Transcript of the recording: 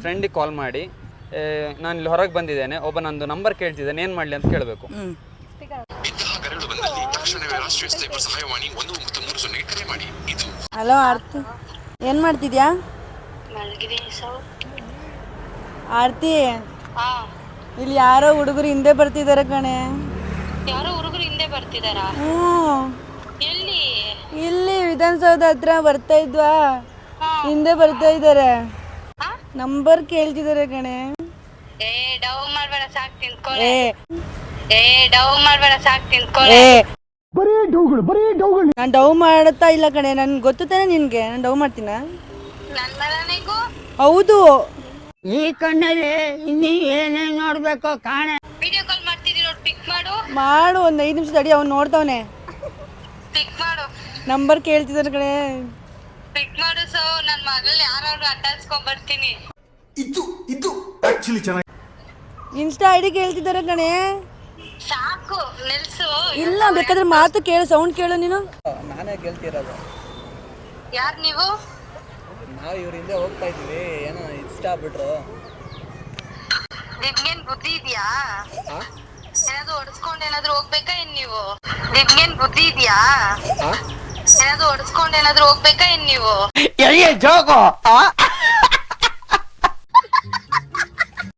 ಫ್ರೆಂಡಿಗೆ ಕಾಲ್ ಮಾಡಿ ನಾನು ಇಲ್ಲಿ ಹೊರಗೆ ಬಂದಿದ್ದೇನೆ, ಒಬ್ಬ ನಂದು ನಂಬರ್ ಕೇಳ್ತಿದ್ದೇನೆ, ಏನು ಮಾಡಲಿ ಅಂತ ಕೇಳಬೇಕು. ಹಲೋ ಆರ್ತಿ, ಏನು ಮಾಡ್ತಿದ್ಯಾ? ಆರ್ತಿ, ಇಲ್ಲಿ ಯಾರೋ ಹುಡುಗರು ಹಿಂದೆ ಬರ್ತಿದ್ದಾರೆ ಕಣೆ. ಯಾರೋ ಹುಡುಗರು ಹಿಂದೆ ಬರ್ತಿದಾರಾ? ಎಲ್ಲಿ? ಇಲ್ಲಿ ವಿಧಾನಸೌಧ ಹತ್ರ ಬರ್ತಾ ಇದ್ವಾ, ಹಿಂದೆ ಬರ್ತಾ ಇದ್ದಾರೆ, ನಂಬರ್ ಕೇಳ್ತಿದ್ದಾರೆ ಕಣೆ. ಡವ್ ಮಾಡ್ಬೇಡ ಸಾಕ್ ತಿನ್ಕೊಳ್ಳೆ. ಡವ್ ಮಾಡ್ಬೇಡ ಸಾಕ್ ತಿನ್ಕೊಳ್ಳೆ. ನಾನು ಡವ್ ಮಾಡ್ತಾ ಇಲ್ಲ ಕಣೆ, ನನ್ಗೆ ಗೊತ್ತು ತಾನೆ ನಿನ್ಗೆ ನಾನು ಡವ್ ಮಾಡ್ತೀನ? ನನ್ ಮರನಿಗೂ ಹೌದು. ಈ ಕಣ್ಣಲ್ಲಿ ಇನ್ನೀ ಏನೇನ್ ನೋಡ್ಬೇಕೋ ಕಾಣೆ. ವಿಡಿಯೋ ಕಾಲ್ ಮಾಡ್ತಿದ್ದೀರಿ ನೋಡಿ, ಪಿಕ್ ಮಾಡು. ಮಾಡು, ಒಂದು 5 ನಿಮಿಷ ತಡಿ, ಅವ್ನು ನೋಡ್ತಾವನೆ. ಪಿಕ್ ಮಾಡು. ನಂಬರ್ ಕೇಳ್ತಿದ್ದಾನೆ ಕಣೆ. ಪಿಕ್ ಮಾಡು. ಸೊ ನನ್ನ ಮಗಳು ಯಾರು ಅಟ್ಟಾಡ್ಸ್ಕೊಂಡ್ ಬರ್ತೀನಿ. ಇದು ಆಕ್ಚುಲಿ ಚೆನ್ನಾಗಿ. ಇನ್ಸ್ಟಾ ಐಡಿ ಕೇಳ್ತಿದ್ದಾರೆ ಕಣೆ. ಸಾಕು ನಿಲ್ಸು. ಇಲ್ಲ, ಬೇಕಾದ್ರೆ ಮಾತು ಕೇಳು, ಸೌಂಡ್ ಕೇಳು ನೀನು. ನಾನೇ ಕೇಳ್ತಿರೋದು. ಯಾರು ನೀವು? ನಾವು ಇವ್ರ ಹಿಂದೆ ಹೋಗ್ತಾ ಇದ್ವಿ, ಏನೋ ಇಷ್ಟ ಆಗ್ಬಿಟ್ರು. ನಿಮ್ಗೇನ್ ಬುದ್ಧಿ ಇದೆಯಾ? ಏನಾದ್ರು ಹೊಡ್ಸ್ಕೊಂಡ್ ಏನಾದ್ರು ಹೋಗ್ಬೇಕಾ ಏನ್ ನೀವು? ನಿಮ್ಗೇನ್ ಬುದ್ಧಿ ಇದೆಯಾ? ಏನಾದ್ರು ಹೊಡ್ಸ್ಕೊಂಡ್ ಏನಾದ್ರು ಹೋಗ್ಬೇಕಾ ಏನ್ ನೀವು?